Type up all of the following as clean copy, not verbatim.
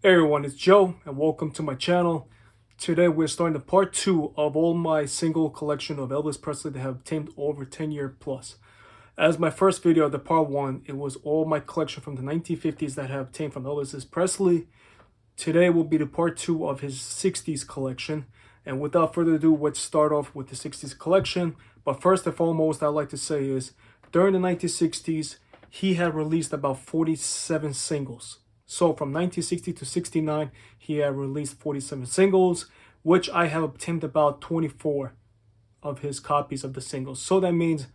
Hey everyone, it's Joe and welcome to my channel. Today we're starting the part 2 of all my single collection of Elvis Presley that have obtained over 10 year plus. As my first video of the part 1, it was all my collection from the 1950s that have obtained from Elvis Presley. Today will be the part 2 of his 60s collection. And without further ado, let's start off with the 60s collection. But first and foremost, I'd like to say is, during the 1960s, he had released about 47 singles. So from 1960 to 69, he had released 47 singles, which I have obtained about 24 of his copies of the singles. So that means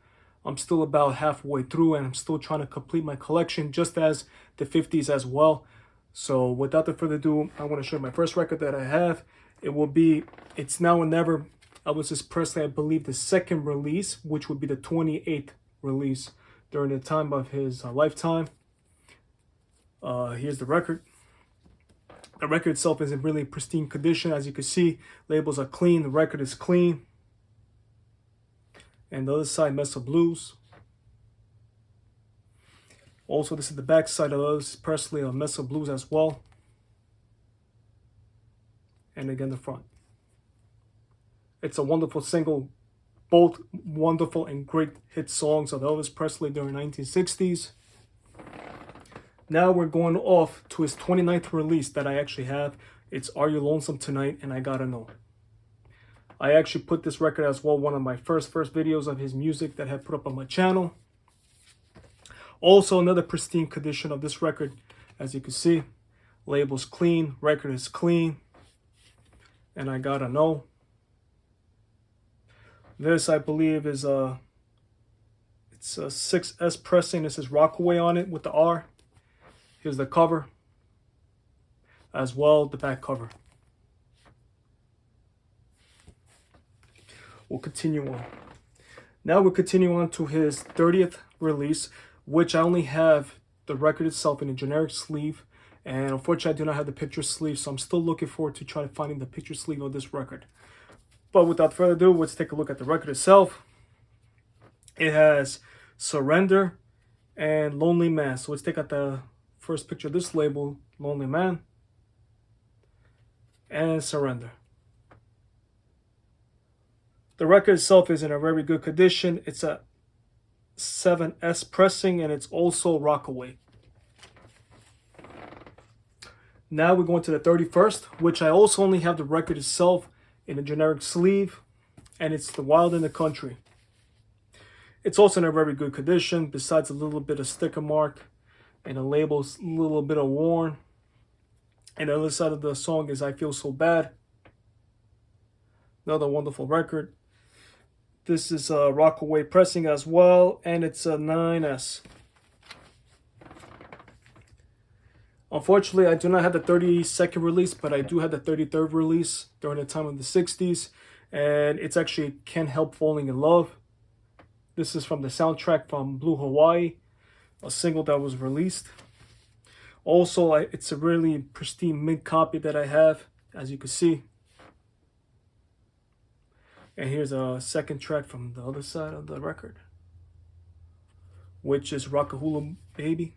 I'm still about halfway through and I'm still trying to complete my collection, just as the 50s as well. So without the further ado, I want to show you my first record that I have. It will be It's Now or Never, Elvis Presley, I believe the second release, which would be the 28th release during the time of his lifetime. Here's the record. The record itself is in really pristine condition. As you can see, labels are clean. The record is clean. And the other side, Mess of Blues. Also, this is the back side of Elvis Presley, a Mess of Blues as well. And again, the front. It's a wonderful single. Both wonderful and great hit songs of Elvis Presley during the 1960s. Now we're going off to his 29th release that I actually have. It's Are You Lonesome Tonight and I Gotta Know. I actually put this record as well, one of my first videos of his music that I have put up on my channel. Also another pristine condition of this record, as you can see. Label's clean, record is clean. And I Gotta Know. This, I believe, is it's a 6S pressing. This is Rockaway on it with the R. Here's the cover, as well the back cover. We'll continue on. Now we'll continue on to his 30th release, which I only have the record itself in a generic sleeve. And unfortunately, I do not have the picture sleeve, so I'm still looking forward to try to finding the picture sleeve of this record. But without further ado, let's take a look at the record itself. It has Surrender and Lonely Man. So let's take out the first picture of this label, Lonely Man, and Surrender. The record itself is in a very good condition. It's a 7S pressing and it's also Rockaway. Now we're going to the 31st, which I also only have the record itself in a generic sleeve, and it's The Wild in the Country. It's also in a very good condition, besides a little bit of sticker mark. And the label's a little bit of worn. And the other side of the song is I Feel So Bad. Another wonderful record. This is a Rockaway pressing as well, and it's a 9S. Unfortunately, I do not have the 32nd release, but I do have the 33rd release during the time of the 60s. And it's actually Can't Help Falling in Love. This is from the soundtrack from Blue Hawaii, a single that was released. Also, it's a really pristine mid copy that I have, as you can see. And here's a second track from the other side of the record, which is Rockahula Baby.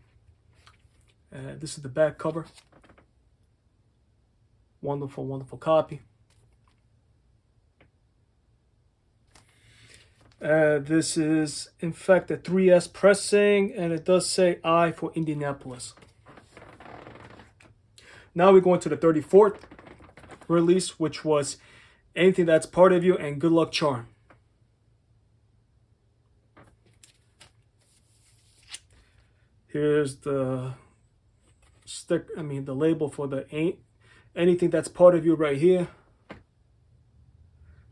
This is the back cover. Wonderful, wonderful copy. This is, in fact, a 3S pressing, and it does say I for Indianapolis. Now we're going to the 34th release, which was Anything That's Part of You and Good Luck Charm. Here's the the label for the Anything That's Part of You right here,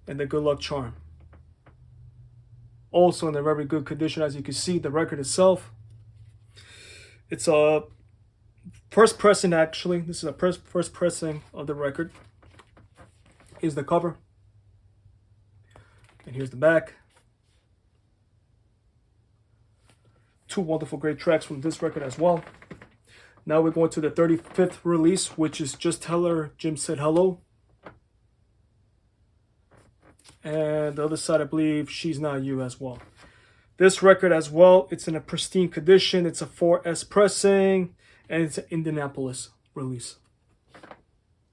and the Good Luck Charm. Also in a very good condition, as you can see, the record itself. It's a first pressing, actually. This is a first pressing of the record. Here's the cover. And here's the back. Two wonderful, great tracks from this record as well. Now we're going to the 35th release, which is Just Tell Her Jim Said Hello. And the other side, I believe, She's Not You as well. This record as well, it's in a pristine condition. It's a 4S pressing, and it's an Indianapolis release.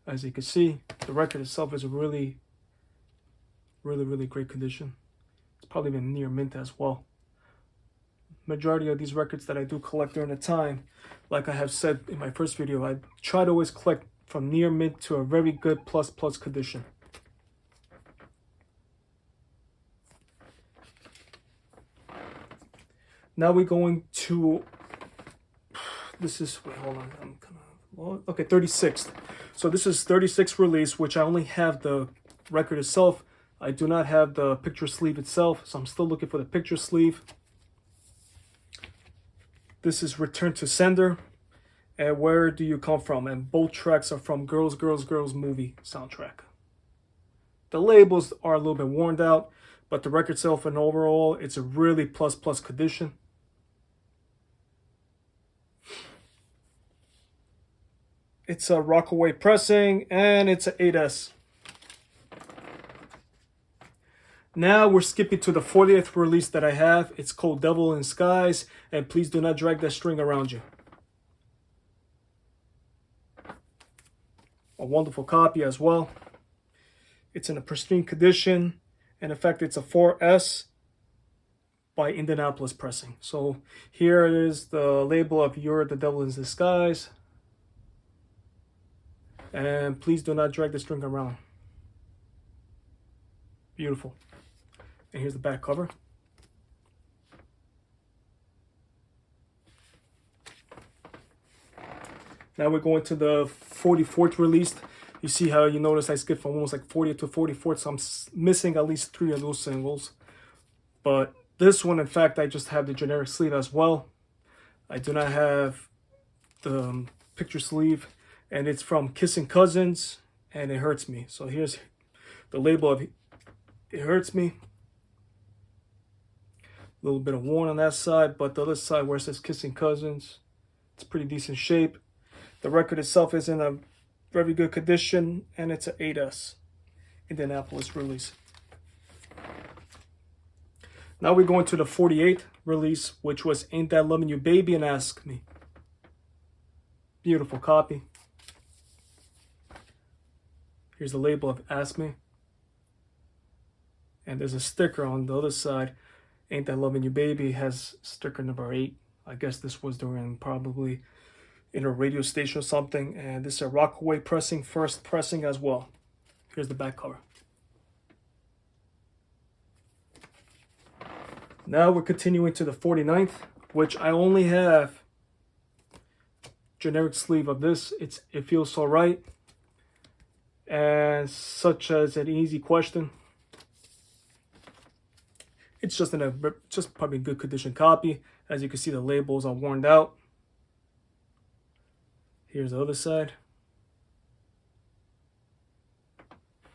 As you can see, the record itself is a really great condition. It's probably been near mint as well. Majority of these records that I do collect during the time, like I have said in my first video, I try to always collect from near mint to a very good plus condition. Now we're going to, this is, wait, hold on, I'm kind of, okay, 36th. So this is 36th release, which I only have the record itself. I do not have the picture sleeve itself, so I'm still looking for the picture sleeve. This is Return to Sender, and Where Do You Come From? And both tracks are from Girls, Girls, Girls movie soundtrack. The labels are a little bit worn out, but the record itself and overall, it's a really plus condition. It's a Rockaway pressing, and it's an 8S. Now we're skipping to the 40th release that I have. It's called Devil in Skies, and please do not drag that string around you. A wonderful copy as well. It's in a pristine condition, and in fact it's a 4S by Indianapolis Pressing. So here is the label of You're the Devil in Disguise. And please do not drag the string around. Beautiful. And here's the back cover. Now we're going to the 44th release. You see how you notice I skipped from almost like 40th to 44th, so I'm missing at least 3 of those singles. But this one, in fact, I just have the generic sleeve as well. I do not have the picture sleeve, and it's from Kissing Cousins, and It Hurts Me. So here's the label of It Hurts Me. A little bit of worn on that side, but the other side where it says Kissing Cousins, it's pretty decent shape. The record itself is in a very good condition, and it's an 8S Indianapolis release. Now we're going to the 48th release, which was Ain't That Loving You Baby and Ask Me. Beautiful copy. Here's the label of Ask Me. And there's a sticker on the other side. Ain't That Loving You Baby has sticker number 8. I guess this was during probably in a radio station or something. And this is a Rockaway pressing, first pressing as well. Here's the back cover. Now we're continuing to the 49th, which I only have generic sleeve of this. It Feels So Right. And Such as an Easy Question. It's just probably a good condition copy. As you can see, the labels are worn out. Here's the other side.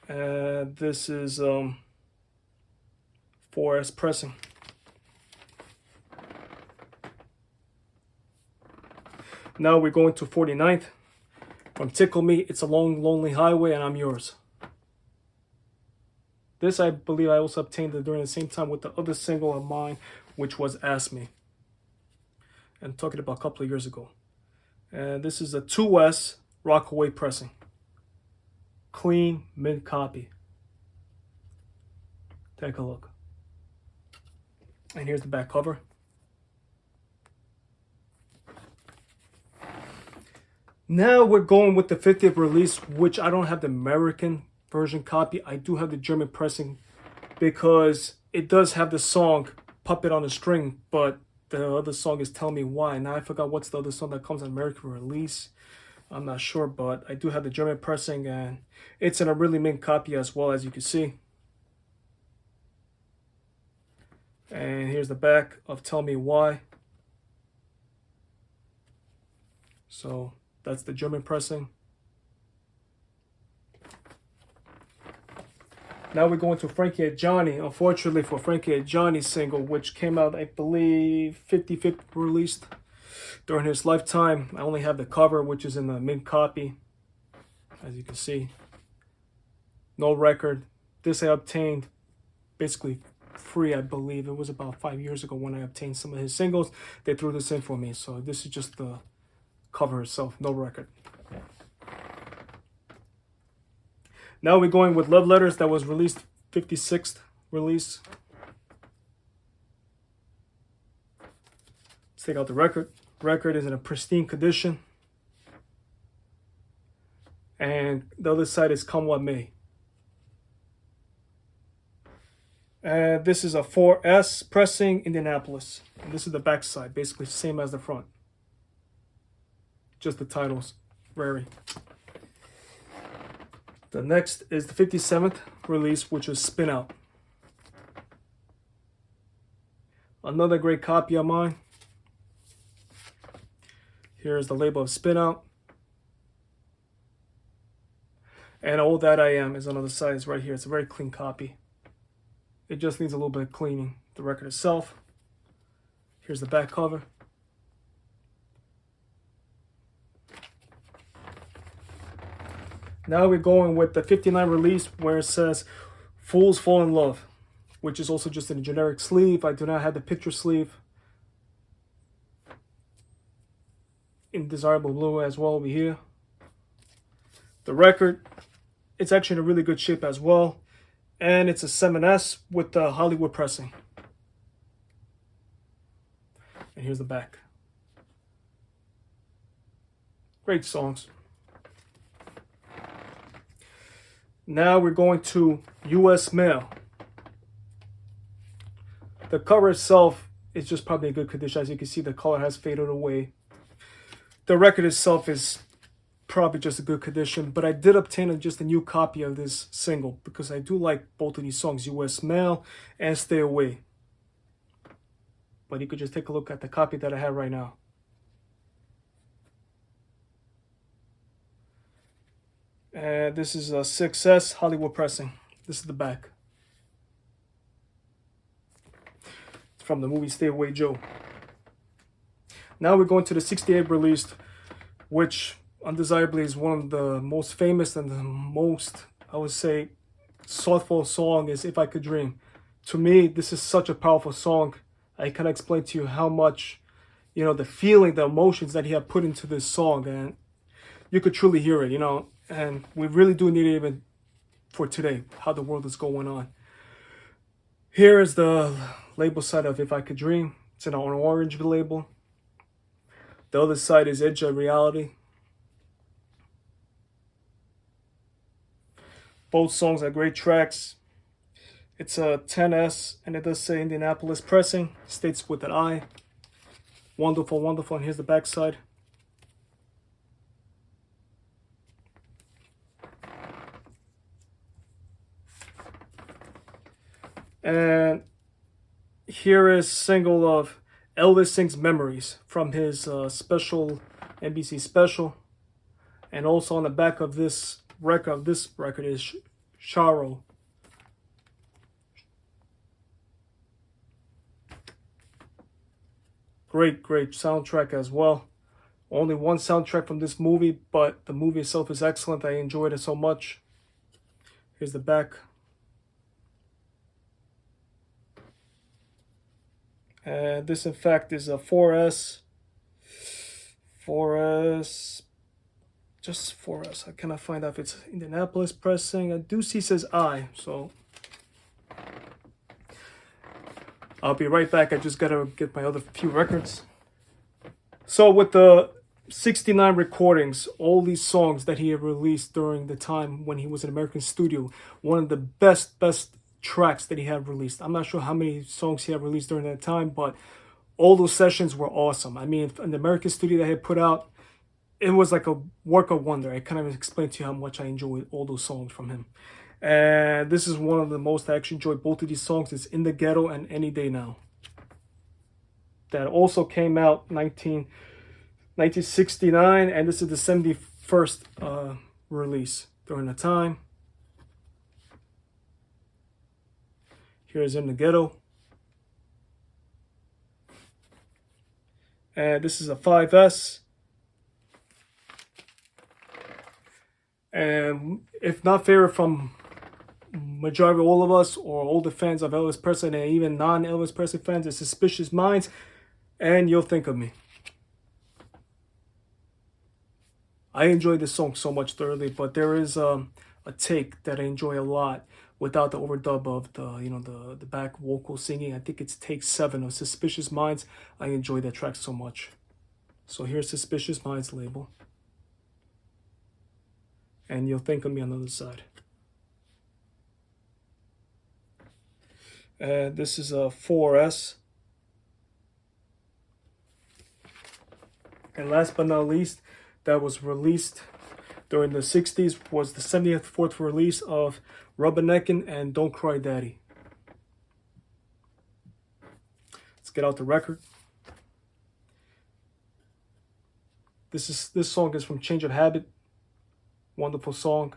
And this is 4S pressing. Now we're going to 49th. From Tickle Me, It's a Long, Lonely Highway, and I'm Yours. This, I believe I also obtained it during the same time with the other single of mine, which was Ask Me. I'm talking about a couple of years ago. And this is a 2S Rockaway pressing. Clean, mint copy. Take a look. And here's the back cover. Now we're going with the 50th release, which I don't have the American version copy. I do have the German pressing because it does have the song Puppet on a String, but the other song is Tell Me Why. Now I forgot what's the other song that comes on American release. I'm not sure, but I do have the German pressing, and it's in a really mint copy as well, as you can see. And here's the back of Tell Me Why. So that's the German pressing. Now we're going to Frankie Johnny. Unfortunately for Frankie Johnny single, which came out, I believe, 55th released during his lifetime. I only have the cover, which is in the mint copy, as you can see. No record. This I obtained basically free, I believe. It was about 5 years ago when I obtained some of his singles. They threw this in for me. So this is just the cover itself, no record. Now we're going with Love Letters, that was released 56th release. Let's take out the record. Record is in a pristine condition. And the other side is Come What May. And this is a 4S pressing, Indianapolis. And this is the back side, basically same as the front. Just the titles vary. The next is the 57th release, which is Spin Out. Another great copy of mine. Here's the label of Spin Out. And All That I Am is on the other side. It's right here. It's a very clean copy. It just needs a little bit of cleaning. The record itself. Here's the back cover. Now we're going with the 59 release where it says Fools Fall in Love, which is also just in a generic sleeve. I do not have the picture sleeve in desirable blue as well over here. The record, it's actually in a really good shape as well. And it's a 7S with the Hollywood pressing. And here's the back. Great songs. Now we're going to US Mail. The cover itself is just probably in good condition. As you can see, the color has faded away. The record itself is probably just a good condition, but I did obtain just a new copy of this single because I do like both of these songs, US Mail and Stay Away. But you could just take a look at the copy that I have right now. And this is a 6S Hollywood pressing. This is the back. It's from the movie Stay Away Joe. Now we're going to the 68 released, which undesirably is one of the most famous and the most, I would say, thoughtful song is If I Could Dream. To me, this is such a powerful song. I cannot explain to you how much, the feeling, the emotions that he had put into this song, and you could truly hear it, and we really do need it even for today, how the world is going on. Here is the label side of If I Could Dream. It's an orange label. The other side is Edge of Reality. Both songs are great tracks. It's a 10S, and it does say Indianapolis pressing. States with an I. Wonderful, wonderful. And here's the back side. And here is single of Elvis Sings Memories from his special NBC special. And also on the back of this record is Sharo. Great soundtrack as well. Only one soundtrack from this movie, but the movie itself is excellent. I enjoyed it so much. Here's the back. And this, in fact, is a 4S. 4S. Just 4S. I cannot find out if it's Indianapolis pressing. I do see it says I, so I'll be right back. I just gotta get my other few records. So with the 69 recordings, all these songs that he had released during the time when he was in American Studio, one of the best tracks that he had released. I'm not sure how many songs he had released during that time, but all those sessions were awesome. I mean, in the American Studio that he had put out, it was like a work of wonder. I can't even explain to you how much I enjoyed all those songs from him. And this is one of the most I actually enjoyed both of these songs. It's In the Ghetto and Any Day Now. That also came out 1969, and this is the 71st release during the time. Here's In the Ghetto. And this is a 5S. And if not favorite from majority of all of us or all the fans of Elvis Presley and even non-Elvis Presley fans, is Suspicious Minds and You'll Think of Me. I enjoyed this song so much thoroughly, but there is a a take that I enjoy a lot without the overdub of the back vocal singing. I think it's take 7 of Suspicious Minds. I enjoy that track so much. So here's Suspicious Minds label. And you'll think of me on the other side. And this is a 4S. And last but not least, that was released during the 60s was the 74th release of Rubberneckin' and Don't Cry Daddy. Let's get out the record. This song is from Change of Habit. Wonderful song.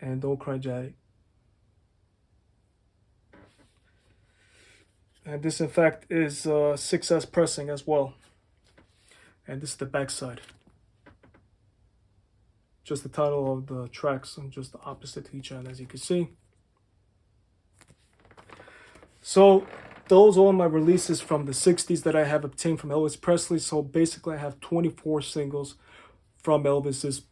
And Don't Cry Daddy. And this, in fact, is 6S pressing as well. And this is the back side. Just the title of the tracks and just the opposite to each other, as you can see. So those are all my releases from the 60s that I have obtained from Elvis Presley. So basically I have 24 singles from Elvis's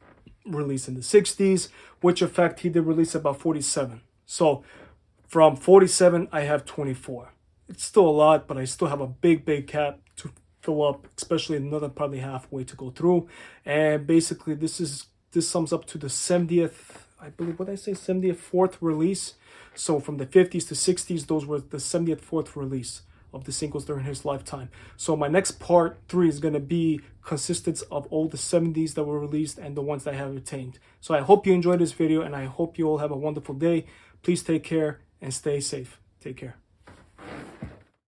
release in the 60s, which in fact he did release about 47. So from 47, I have 24. It's still a lot, but I still have a big gap to fill up, especially another probably halfway to go through. And basically this sums up to the 70th, I believe, what did I say, 74th release. So from the 50s to 60s, those were the 74th release of the singles during his lifetime. So my next part 3 is going to be consistence of all the 70s that were released and the ones that I have retained. So I hope you enjoyed this video, and I hope you all have a wonderful day. Please take care and stay safe. Take care.